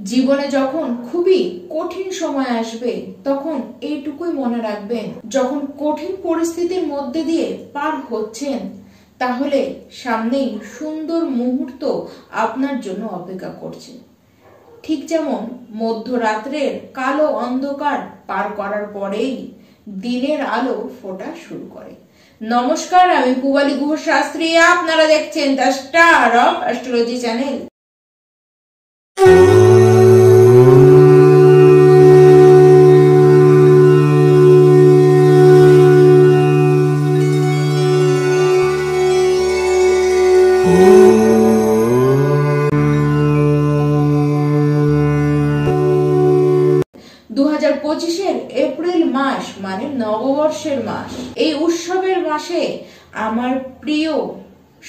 জীবনে যখন খুবই কঠিন সময় আসবে তখন এইটুকুই মনে রাখবেন, যখন কঠিন পরিস্থিতির মধ্যে দিয়ে পার হচ্ছেন তাহলে সামনেই সুন্দর মুহূর্ত আপনার জন্য অপেক্ষা করছে। ঠিক যেমন মধ্যরাত্রের কালো অন্ধকার পার করার পরেই দিনের আলো ফোটা শুরু করে। নমস্কার, আমি পূবালী গুহ শাস্ত্রী, আপনারা দেখছেন the star of astrology channel. 2025-এর এপ্রিল মাস মানে নববর্ষের মাস। এই উৎসবের মাসে আমার প্রিয়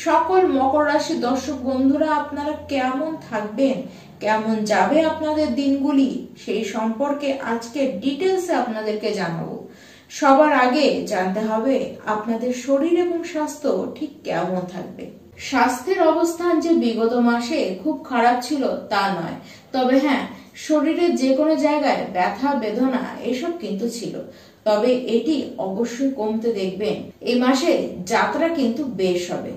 সকল মকর রাশি দর্শক বন্ধুরা, আপনারা কেমন থাকবেন, কেমন যাবে আপনাদের দিনগুলি, সেই সম্পর্কে আজকে ডিটেলসে আপনাদেরকে জানাবো। সবার আগে জানতে হবে আপনাদের শরীর এবং স্বাস্থ্য ঠিক কেমন থাকবে। স্বাস্থ্যের অবস্থান যে বিগত মাসে খুব খারাপ ছিল তা নয়, তবে হ্যাঁ, শরীরের যে কোনো জায়গায় ব্যথা বেদনা এসব কিন্তু ছিল, তবে এটি অবশ্যই কমতে দেখবেন। এই মাসে যাত্রা কিন্তু বেশ হবে।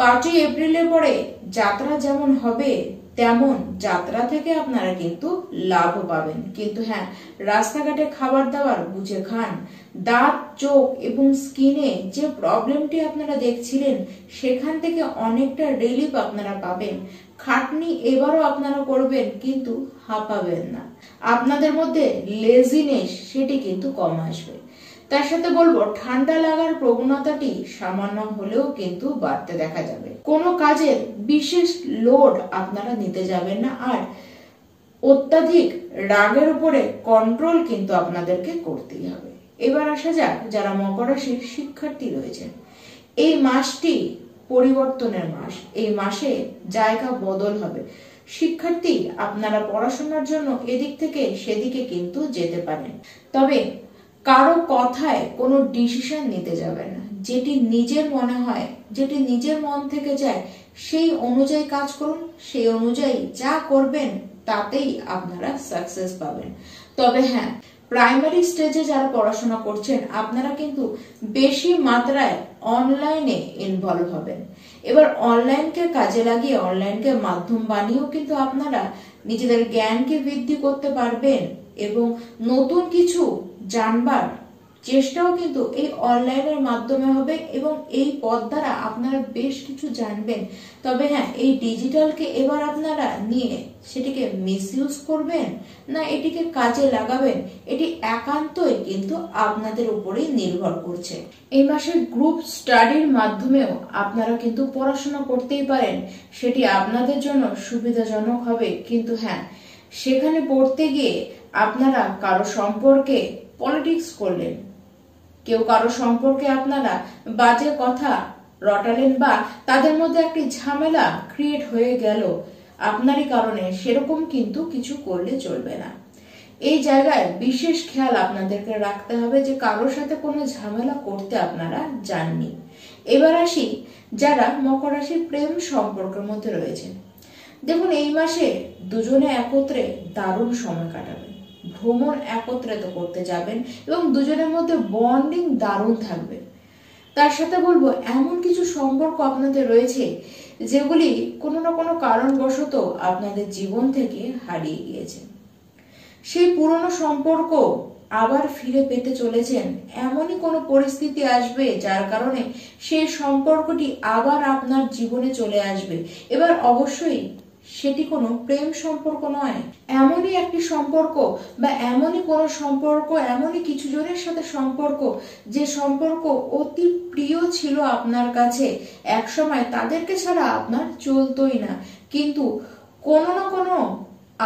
5 এপ্রিলের পরে যাত্রা যেমন হবে তেমন যাত্রা থেকে আপনারা কিন্তু লাভ পাবেন। কিন্তু হ্যাঁ, রাস্তাঘাটে খাবার দাবার বুঝে খান। দাঁত, চোখ এবং স্কিনে যে প্রবলেমটি আপনারা দেখছিলেন সেখান থেকে অনেকটা রিলিফ আপনারা পাবেন। খাটনি এবারও আপনারা করবেন কিন্তু হাঁপাবেন না। আপনাদের মধ্যে লেজিনেস সেটি কিন্তু কম আসবে। তার সাথে বলবো, ঠান্ডা লাগার প্রবণতাটি সামান্য হলেও কিন্তু বাড়তে দেখা যাবে। কোনো কাজের বিশেষ লোড আপনারা নিতে যাবেন না, আর অত্যাধিক রাগের উপরে কন্ট্রোল কিন্তু আপনাদেরকে করতেই হবে। এবার আসা যাক যারা মকর রাশির শিক্ষার্থী রয়েছেন। এই মাসটি পরিবর্তনের মাস। এই মাসে জায়গা বদল হবে। শিক্ষার্থী আপনারা পড়াশোনার জন্য এদিক থেকে সেদিকে কিন্তু যেতে পারেন, তবে কারো কথায় কোনো ডিসিশন নিতে যাবেন না। যেটি নিজের মনে হয়, যেটি নিজের মন থেকে যায় সেই অনুযায়ী কাজ করুন। সেই অনুযায়ী যা করবেন তাতেই আপনারা সাকসেস পাবেন। তবে হ্যাঁ, প্রাইমারি স্টেজে যারা পড়াশোনা করছেন আপনারা কিন্তু বেশি মাত্রায় অনলাইনে ইনভলভ হবেন। এবার অনলাইনকে কাজে লাগিয়ে, অনলাইনকে মাধ্যম বানিয়েও কিন্তু আপনারা নিজেদের জ্ঞানকে বৃদ্ধি করতে পারবেন এবং নতুন কিছু জানবার চেষ্টাও কিন্তু এই অনলাইনের মাধ্যমে হবে এবং এই পথ দ্বারা আপনারা বেশ কিছু জানবেন। তবে হ্যাঁ, এই ডিজিটালকে এবার আপনারা নিয়ে সেটিকে মিসইউজ করবেন না এটিকে কাজে লাগাবেন, এটি একান্তই কিন্তু আপনাদের উপরেই নির্ভর করছে। এই মাসে গ্রুপ স্টাডির মাধ্যমেও আপনারা কিন্তু পড়াশোনা করতেই পারেন, সেটি আপনাদের জন্য সুবিধাজনক হবে। কিন্তু হ্যাঁ, সেখানে পড়তে গিয়ে আপনারা কারো সম্পর্কে পলিটিক্স করলেন, কেউ কারো সম্পর্কে আপনারা বাজে কথা রটালেন বা তাদের মধ্যে একটি ঝামেলা ক্রিয়েট হয়ে গেল আপনারই কারণে, সেরকম কিন্তু কিছু করলে চলবে না। এই জায়গায় বিশেষ খেয়াল আপনাদেরকে রাখতে হবে যে কারোর সাথে কোনো ঝামেলা করতে আপনারা যাননি। এবার আসি যারা মকর রাশির প্রেম সম্পর্কের মধ্যে রয়েছেন। দেখুন, এই মাসে দুজনে একত্রে দারুণ সময় কাটাবেন। ভ্রমণ একত্রে তো করতে যাবেন এবং দুজনের মধ্যে বন্ডিং দারুণ থাকবে। তার সাথে বলবো, এমন কিছু সম্পর্ক আপনাদের রয়েছে যেগুলি কোনো না কোনো কারণবশত আপনাদের জীবন থেকে হারিয়ে গিয়েছে। সেই পুরনো সম্পর্ক আবার ফিরে পেতে চলেছেন। এমনই কোনো পরিস্থিতি আসবে যার কারণে সেই সম্পর্কটি আবার আপনার জীবনে চলে আসবে। এবার অবশ্যই সেটি কোনো প্রেম সম্পর্ক নয়, এমনই একটি সম্পর্ক বা এমনই কোনো সম্পর্ক, এমনই কিছু জনের সাথে সম্পর্ক যে সম্পর্ক অতি প্রিয় ছিল আপনার কাছে। একসময় তাদেরকে ছাড়া আপনার চলতোই না, কিন্তু কোনো না কোনো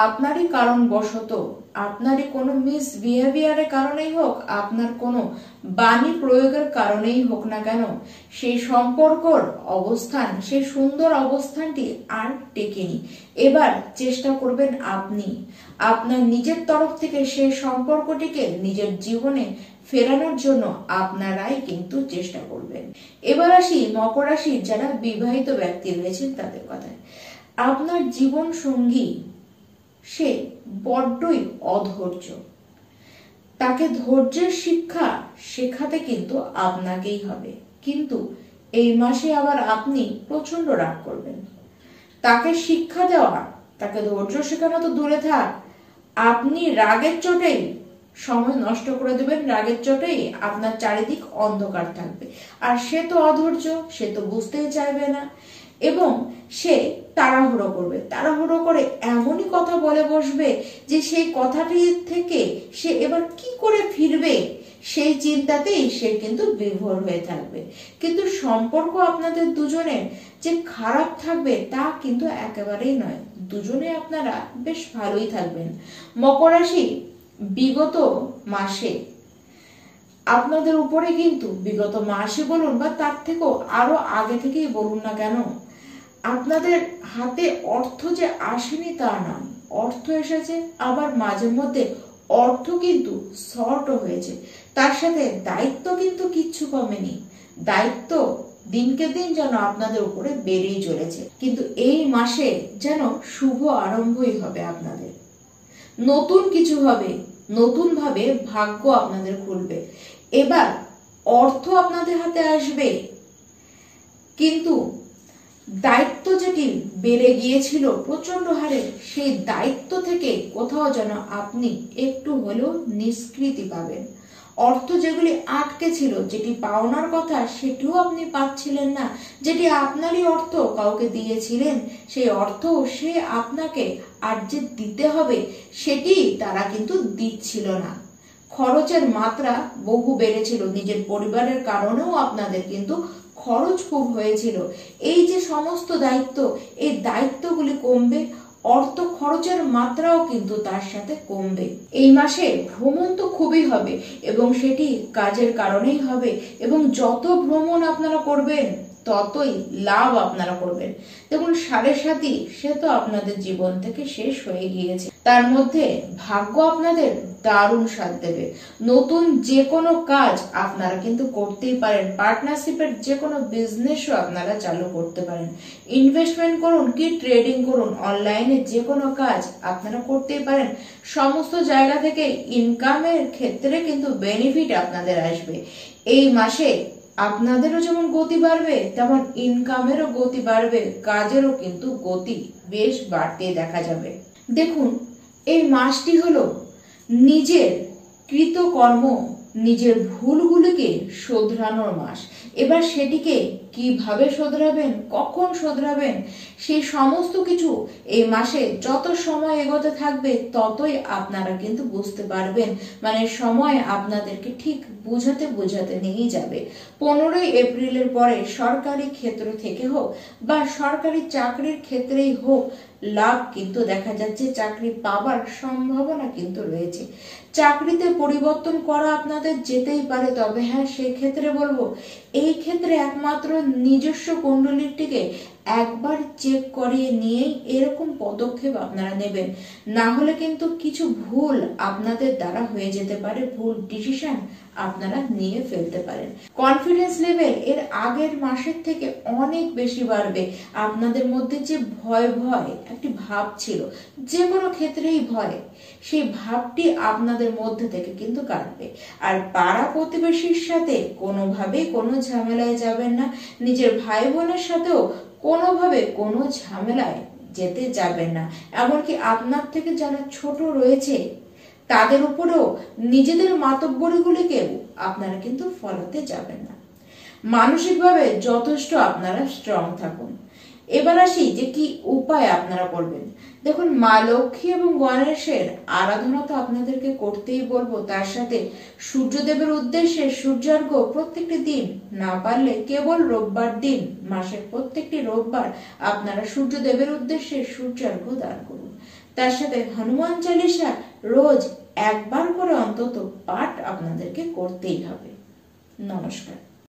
আপনারই কারণবশত, আপনারই কোনো মিসবিহেভিয়ারের কারণেই হোক, আপনার কোনো বাণী প্রয়োগের কারণেই হোক না কেন, সেই সম্পর্কর অবস্থান, সেই সুন্দর অবস্থানটি আর টেকেনি। এবার চেষ্টা করবেন আপনি আপনার নিজের তরফ থেকে সেই সম্পর্কটিকে নিজের জীবনে ফেরানোর জন্য আপনারাই কিন্তু চেষ্টা করবেন। এবার আসি মকর রাশির যারা বিবাহিত ব্যক্তি রয়েছেন তাদের কথায়। আপনার জীবন সঙ্গী সে বড্ডই অধৈর্য। তাকে ধৈর্যের শিক্ষা শেখাতে কিন্তু আপনাকেই হবে, কিন্তু এই মাসে আবার আপনি প্রচন্ড রাগ করবেন। তাকে শিক্ষা দেওয়া, তাকে ধৈর্য শেখানো তো দূরে থাক, আপনি রাগের চোটেই সময় নষ্ট করে দেবেন, রাগের চোটেই আপনার চারিদিক অন্ধকার থাকবে। আর সে তো অধৈর্য, সে তো বুঝতেই চাইবে না এবং সে তাড়াহুড়ো করবে, তাড়াহুড়ো করে এমনই কথা বলে বসবে যে সেই কথাটি থেকে সে এবার কি করে ফিরবে সেই চিন্তাতেই সে কিন্তু বিভোর হয়ে থাকবে। কিন্তু সম্পর্ক আপনাদের দুজনের যে খারাপ থাকবে তা কিন্তু একেবারেই নয়, দুজনে আপনারা বেশ ভালোই থাকবেন। মকর রাশি বিগত মাসে আপনাদের উপরে কিন্তু, বিগত মাসে বলুন বা তার থেকেও আরো আগে থেকেই বলুন না কেন, আপনাদের হাতে অর্থ যে আসেনি তা নয়, অর্থ এসেছে, আবার মাঝে মধ্যে অর্থ কিন্তু শর্টও হয়েছে। তার সাথে দায়িত্ব কিন্তু কিচ্ছু কমেনি, দায়িত্ব দিনকে দিন যেন আপনাদের উপরে বেড়েই চলেছে। কিন্তু এই মাসে যেন শুভ আরম্ভই হবে আপনাদের, নতুন কিছু হবে, নতুন ভাবে ভাগ্য আপনাদের খুলবে। এবার অর্থ আপনাদের হাতে আসবে, কিন্তু দায়িত্ব যেটি বেড়ে গিয়েছিল প্রচন্ড হারে, সেই দায়িত্ব থেকে কোথাও যেন আপনি একটু হলেও নিষ্কৃতি পাবেন। অর্থ যেগুলি আটকে ছিল, যেটি পাওনার কথা সেটিও আপনি পাচ্ছিলেন না, যেটি আপনারই অর্থ কাউকে দিয়েছিলেন সেই অর্থ সে আপনাকে আর যে দিতে হবে সেটি তারা কিন্তু দিচ্ছিল না। খরচের মাত্রা বহু বেড়েছিল, নিজের পরিবারের কারণেও আপনাদের কিন্তু খরচ খুব হয়েছিল। এই যে সমস্ত দায়িত্ব, এই দায়িত্বগুলি কমবে, অর্থ খরচের মাত্রাও কিন্তু তার সাথে কমবে। এই মাসে ভ্রমণ তো খুবই হবে এবং সেটি কাজের কারণেই হবে, এবং যত ভ্রমণ আপনারা করবেন ততই লাভ আপনারা করবেন। দেখুন, সাড়ে সাথী সে তো আপনাদের জীবন থেকে শেষ হয়ে গিয়েছে, তার মধ্যে ভাগ্য আপনাদের দারুণ সাথ দেবে। নতুন যে কোনো কাজ আপনারা কিন্তু করতেই পারেন, পার্টনারশিপের যে কোনো বিজনেসও আপনারা চালু করতে পারেন, ইনভেস্টমেন্ট করুন কি ট্রেডিং করুন, অনলাইনে যে কোনো কাজ আপনারা করতেই পারেন। সমস্ত জায়গা থেকে ইনকামের ক্ষেত্রে কিন্তু বেনিফিট আপনাদের আসবে। এই মাসে আপনাদেরও যেমন গতি বাড়বে, তেমন ইনকামেরও গতি বাড়বে, কাজেরও কিন্তু গতি বেশ বাড়তে দেখা যাবে। দেখুন, এই মাসটি হলো নিজের কৃতকর্ম, নিজের ভুলগুলিকে শোধরানোর মাস। এবার সেটিকে কিভাবে শোধরাবেন, কখন শোধরাবেন, সেই সমস্ত কিছু এই মাসে যত সময় এগোতে থাকবে ততই আপনারা কিন্তু বুঝতে পারবেন, মানে সময় আপনাদেরকে ঠিক বুঝাতে বুঝাতে নিয়ে যাবে। 15ই এপ্রিলের পরে সরকারি ক্ষেত্র থেকে হোক বা সরকারি চাকরির ক্ষেত্রেই হোক, লাভ কিন্তু দেখা যাচ্ছে, চাকরি পাবার সম্ভাবনা কিন্তু রয়েছে। চাকরিতে পরিবর্তন করা আপনাদের যেতেই পারে, তবে হ্যাঁ, সেই ক্ষেত্রে বলবো এই ক্ষেত্রে একমাত্র নিজস্ব কুণ্ডলীটিকে একবার চেক করিয়ে নিয়েই এরকম পদক্ষেপ আপনারা নেবেন, না হলে কিন্তু কিছু ভুল আপনাদের দ্বারা হয়ে যেতে পারে, ভুল ডিসিশন আপনারা নিয়ে ফেলতে পারেন। কনফিডেন্স লেভেল এর আগের মাসের থেকে অনেক বেশি বাড়বে। আপনাদের মধ্যে যে ভয় ভয় একটি ভাব ছিল, যে কোনো ক্ষেত্রেই ভয়, সেই ভাবটি আপনাদের মধ্যে থেকে কিন্তু কাটবে। আর পাড়া প্রতিবেশীর সাথে কোনোভাবেই কোনো ঝামেলায় যাবেন না, নিজের ভাই বোনের সাথেও কোনোভাবে কোনো ঝামেলায় যেতে যাবেন না। এমনকি আপনার থেকে যারা ছোট রয়েছে তাদের উপরেও নিজেদের মাতব্বরিগুলিকেও আপনারা কিন্তু ফলাতে যাবেন না। মানসিকভাবে যথেষ্ট আপনারা স্ট্রং থাকুন। এবার আসি যে কি উপায় আপনারা করবেন। দেখুন, মা লক্ষ্মী এবং গণেশের আরাধনা তো আপনাদেরকে করতেই বলবো, তার সাথে সূর্যদেবের উদ্দেশ্যে সূর্যার্ঘ্য প্রত্যেকটি দিন, না পারলে কেবল রোববার দিন, মাসের প্রত্যেকটি রোববার আপনারা সূর্যদেবের উদ্দেশ্যে সূর্যার্ঘ্য দান করুন। তার সাথে হনুমান চালিসা রোজ একবার করে অন্তত পাঠ আপনাদেরকে করতেই হবে। নমস্কার।